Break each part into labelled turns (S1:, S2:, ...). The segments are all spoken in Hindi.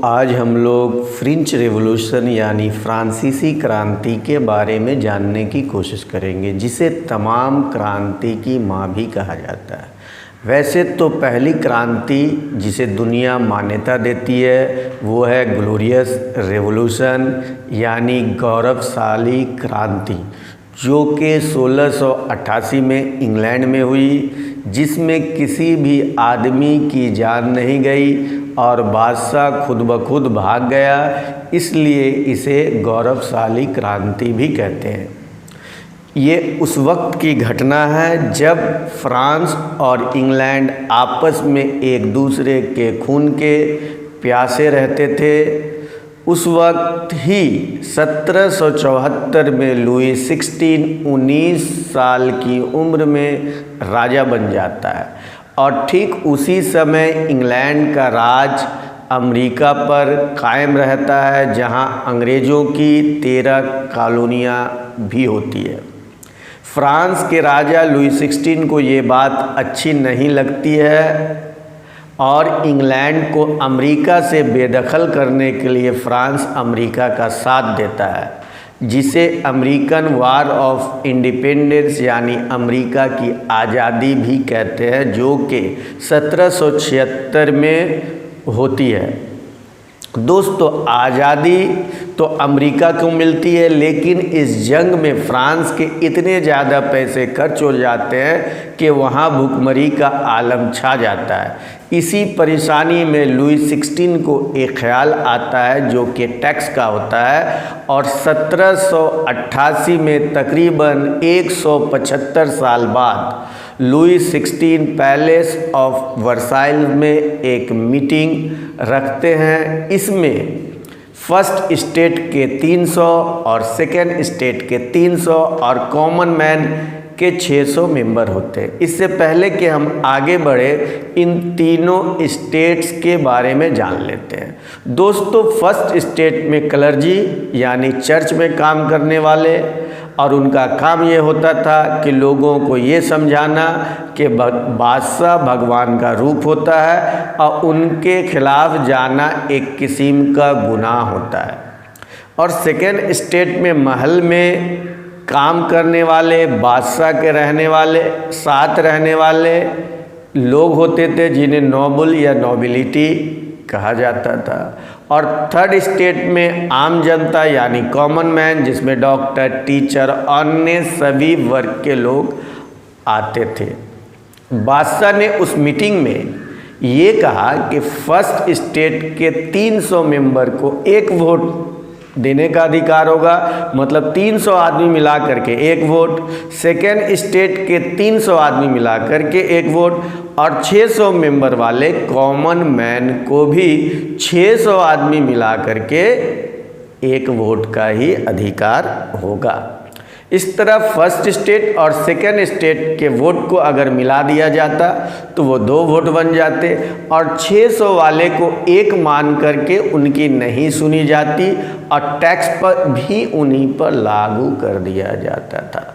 S1: आज हम लोग फ्रेंच रेवोल्यूशन यानी फ्रांसीसी क्रांति के बारे में जानने की कोशिश करेंगे, जिसे तमाम क्रांति की माँ भी कहा जाता है। वैसे तो पहली क्रांति जिसे दुनिया मान्यता देती है वो है ग्लोरियस रेवोल्यूशन यानी गौरवशाली क्रांति, जो कि 1688 में इंग्लैंड में हुई, जिसमें किसी भी आदमी की जान नहीं गई और बादशाह खुद ब खुद भाग गया, इसलिए इसे गौरवशाली क्रांति भी कहते हैं। ये उस वक्त की घटना है जब फ्रांस और इंग्लैंड आपस में एक दूसरे के खून के प्यासे रहते थे। उस वक्त ही 1774 में लुई 19 साल की उम्र में राजा बन जाता है और ठीक उसी समय इंग्लैंड का राज अमेरिका पर कायम रहता है, जहां अंग्रेज़ों की 13 कॉलोनियाँ भी होती है। फ्रांस के राजा लुई 16 को ये बात अच्छी नहीं लगती है और इंग्लैंड को अमेरिका से बेदखल करने के लिए फ्रांस अमेरिका का साथ देता है, जिसे अमेरिकन वार ऑफ इंडिपेंडेंस यानी अमेरिका की आज़ादी भी कहते हैं, जो कि 1776 में होती है। दोस्तों, आज़ादी तो अमेरिका को मिलती है, लेकिन इस जंग में फ्रांस के इतने ज़्यादा पैसे खर्च हो जाते हैं कि वहाँ भुखमरी का आलम छा जाता है। इसी परेशानी में लुई 16 को एक ख्याल आता है जो कि टैक्स का होता है, और 1788 में तकरीबन 175 साल बाद लुई 16 पैलेस ऑफ वर्साइल में एक मीटिंग रखते हैं। इसमें फर्स्ट स्टेट के 300 और सेकेंड स्टेट के 300 और कॉमन मैन के 600 मेंबर होते हैं। इससे पहले कि हम आगे बढ़े, इन तीनों स्टेट्स के बारे में जान लेते हैं। दोस्तों, फर्स्ट स्टेट में क्लर्जी यानी चर्च में काम करने वाले, और उनका काम ये होता था कि लोगों को ये समझाना कि बादशाह भगवान का रूप होता है और उनके खिलाफ जाना एक किस्म का गुनाह होता है। और सेकेंड स्टेट में महल में काम करने वाले, बादशाह के रहने वाले, साथ रहने वाले लोग होते थे, जिन्हें नोबल या नोबिलिटी कहा जाता था। और थर्ड स्टेट में आम जनता यानी कॉमन मैन, जिसमें डॉक्टर, टीचर, अन्य सभी वर्ग के लोग आते थे। बादशाह ने उस मीटिंग में ये कहा कि फर्स्ट स्टेट के 300 मेंबर को एक वोट देने का अधिकार होगा, मतलब 300 आदमी मिला करके एक वोट, सेकेंड स्टेट के 300 आदमी मिला करके एक वोट, और 600 मेंबर वाले कॉमन मैन को भी 600 आदमी मिला करके एक वोट का ही अधिकार होगा। इस तरह फर्स्ट स्टेट और सेकेंड स्टेट के वोट को अगर मिला दिया जाता तो वो 2 वोट बन जाते, और 600 वाले को एक मान करके उनकी नहीं सुनी जाती और टैक्स पर भी उन्हीं पर लागू कर दिया जाता था।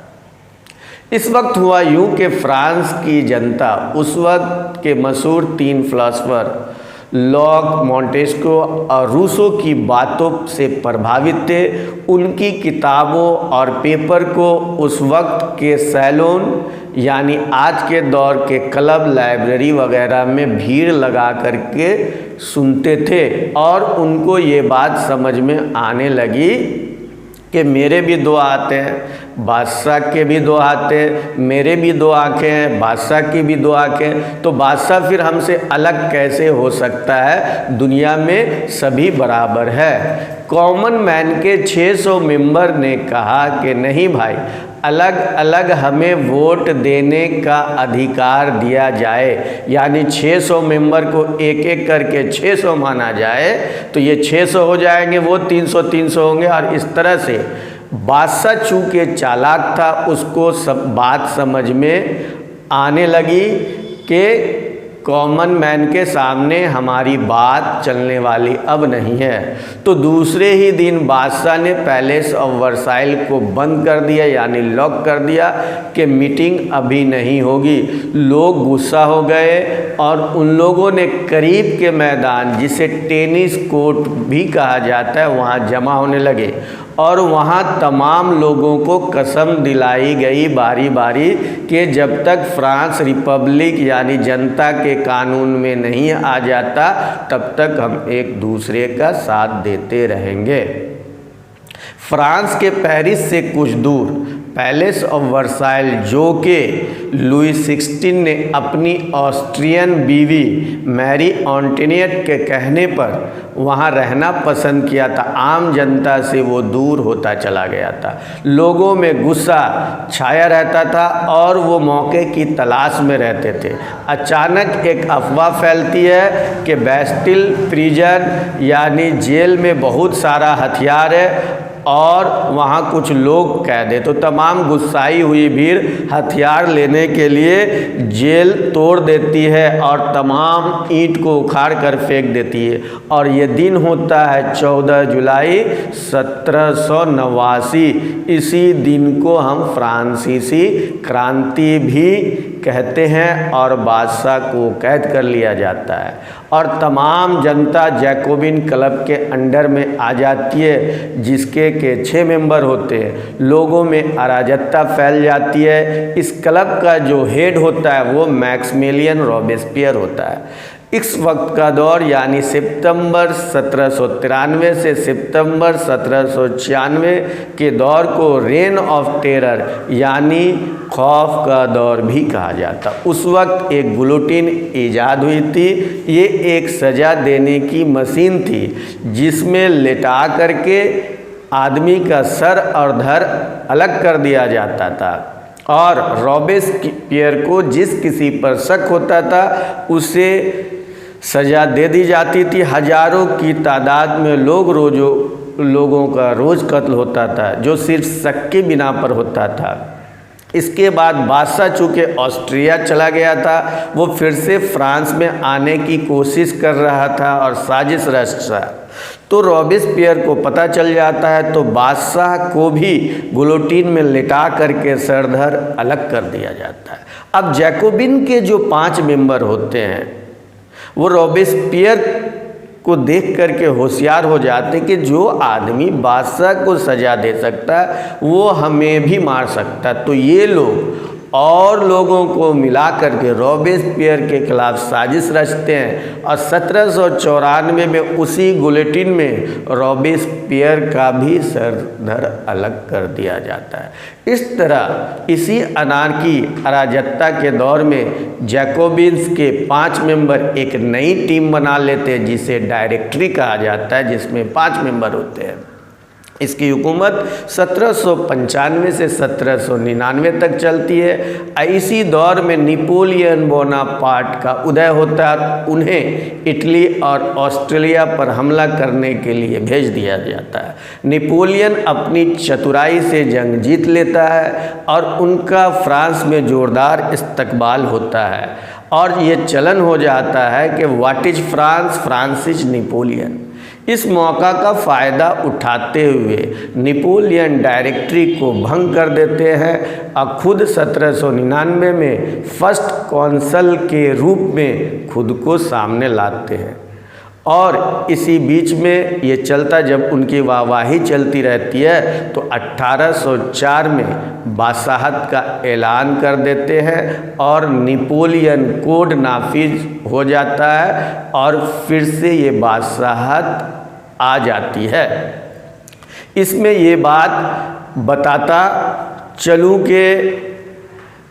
S1: इस वक्त हुआ यूं कि फ्रांस की जनता उस वक्त के मशहूर 3 फिलासफर लॉक, मॉन्टेस्क्यू और रूसो की बातों से प्रभावित थे। उनकी किताबों और पेपर को उस वक्त के सैलून यानी आज के दौर के क्लब, लाइब्रेरी वगैरह में भीड़ लगा करके सुनते थे, और उनको ये बात समझ में आने लगी कि मेरे भी 2 हाथ हैं, बादशाह के भी 2 हाथ हैं, मेरे भी 2 आँखें हैं, बादशाह की भी 2 आँखें, तो बादशाह फिर हमसे अलग कैसे हो सकता है? दुनिया में सभी बराबर है। कॉमन मैन के 600 मेंबर ने कहा कि नहीं भाई, अलग अलग हमें वोट देने का अधिकार दिया जाए, यानी 600 मेंबर को एक एक करके 600 माना जाए तो ये 600 हो जाएंगे, वो 300 होंगे। और इस तरह से बादशाह चूँकि चालाक था, उसको सब बात समझ में आने लगी कि कॉमन मैन के सामने हमारी बात चलने वाली अब नहीं है। तो दूसरे ही दिन बादशाह ने पैलेस ऑफ वर्साइल को बंद कर दिया, यानी लॉक कर दिया कि मीटिंग अभी नहीं होगी। लोग गुस्सा हो गए और उन लोगों ने करीब के मैदान, जिसे टेनिस कोर्ट भी कहा जाता है, वहाँ जमा होने लगे और वहाँ तमाम लोगों को कसम दिलाई गई बारी बारी कि जब तक फ्रांस रिपब्लिक यानी जनता के कानून में नहीं आ जाता तब तक हम एक दूसरे का साथ देते रहेंगे। फ्रांस के पेरिस से कुछ दूर पैलेस ऑफ वर्साइल, जो कि लुई 16 ने अपनी ऑस्ट्रियन बीवी मैरी एंटोनिएट के कहने पर वहाँ रहना पसंद किया था, आम जनता से वो दूर होता चला गया था। लोगों में गुस्सा छाया रहता था और वो मौके की तलाश में रहते थे। अचानक एक अफवाह फैलती है कि बैस्टिल प्रिजन यानी जेल में बहुत सारा हथियार है और वहाँ कुछ लोग कैद हैं। तो तमाम गुस्साई हुई भीड़ हथियार लेने के लिए जेल तोड़ देती है और तमाम ईंट को उखाड़ कर फेंक देती है। और ये दिन होता है 14 जुलाई 1789। इसी दिन को हम फ्रांसीसी क्रांति भी कहते हैं और बादशाह को कैद कर लिया जाता है और तमाम जनता जैकोबिन क्लब के अंडर में आ जाती है, जिसके के 6 मेंबर होते हैं। लोगों में अराजकता फैल जाती है। इस क्लब का जो हेड होता है वो मैक्सिमिलियन रॉबेस्पियर होता है। इस वक्त का दौर यानी सितंबर 1793 से सितंबर 1796 के दौर को रेन ऑफ टेरर यानी खौफ का दौर भी कहा जाता। उस वक्त एक गिलोटिन ईजाद हुई थी। ये एक सज़ा देने की मशीन थी जिसमें लेटा करके आदमी का सर और धड़ अलग कर दिया जाता था और रॉबेस्पियर को जिस किसी पर शक होता था उसे सज़ा दे दी जाती थी। हजारों की तादाद में लोगों का रोज़ कत्ल होता था जो सिर्फ शक के बिना पर होता था। इसके बाद बादशाह चूँकि ऑस्ट्रिया चला गया था, वो फिर से फ्रांस में आने की कोशिश कर रहा था और साजिश रच था। तो रॉबेस्पियर को पता चल जाता है तो बादशाह को भी गिलोटिन में लिटा करके सरधर अलग कर दिया जाता है। अब जैकोबिन के जो 5 मेंबर होते हैं वो रॉबेस्पियर को देख करके होशियार हो जाते हैं कि जो आदमी बादशाह को सज़ा दे सकता है वो हमें भी मार सकता है। तो ये लोग और लोगों को मिला करके रॉबेस्पियर के खिलाफ साजिश रचते हैं और 1794 में उसी गिलोटिन में रॉबेस्पियर का भी सर धड़ अलग कर दिया जाता है। इस तरह इसी अनार्की अराजकता के दौर में जैकोबिन्स के 5 मेंबर एक नई टीम बना लेते हैं जिसे डायरेक्टरी कहा जाता है, जिसमें 5 मेंबर होते हैं। इसकी हुकूमत 1795 से 1799 तक चलती है। इसी दौर में नेपोलियन बोनापार्ट का उदय होता है। उन्हें इटली और ऑस्ट्रेलिया पर हमला करने के लिए भेज दिया जाता है। नेपोलियन अपनी चतुराई से जंग जीत लेता है और उनका फ्रांस में जोरदार इस्तकबाल होता है और ये चलन हो जाता है कि what is France, France is Napoleon. इस मौका का फ़ायदा उठाते हुए नेपोलियन डायरेक्टरी को भंग कर देते हैं और खुद 1799 में फर्स्ट कॉन्सल के रूप में खुद को सामने लाते हैं। और इसी बीच में ये चलता, जब उनकी वाहवाही चलती रहती है तो 1804 में बादशाहत का ऐलान कर देते हैं और नेपोलियन कोड नाफिज हो जाता है और फिर से ये बादशाहत आ जाती है। इसमें ये बात बताता चलूँ कि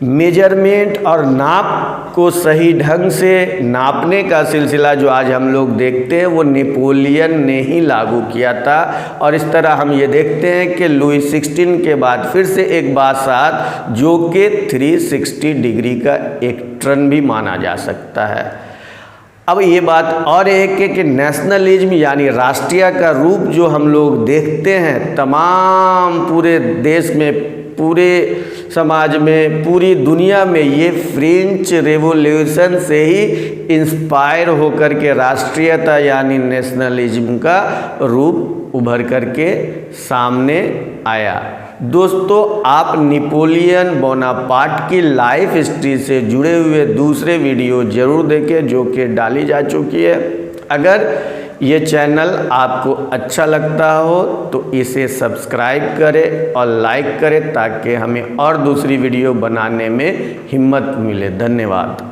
S1: मेजरमेंट और नाप को सही ढंग से नापने का सिलसिला जो आज हम लोग देखते हैं वो नेपोलियन ने ही लागू किया था। और इस तरह हम ये देखते हैं कि लुई 16 के बाद फिर से एक बादशाहत जो कि 360 डिग्री का एक टर्न भी माना जा सकता है। अब ये बात और एक है कि नेशनलिज्म यानी राष्ट्रीय का रूप जो हम लोग देखते हैं तमाम पूरे देश में पूरे समाज में, पूरी दुनिया में ये फ्रेंच रेवोल्यूशन से ही इंस्पायर होकर के राष्ट्रीयता यानी नेशनलिज्म का रूप उभर करके सामने आया। दोस्तों, आप नेपोलियन बोनापार्ट की लाइफ हिस्ट्री से जुड़े हुए दूसरे वीडियो जरूर देखें जो कि डाली जा चुकी है। अगर ये चैनल आपको अच्छा लगता हो तो इसे सब्सक्राइब करें और लाइक करें ताकि हमें और दूसरी वीडियो बनाने में हिम्मत मिले। धन्यवाद।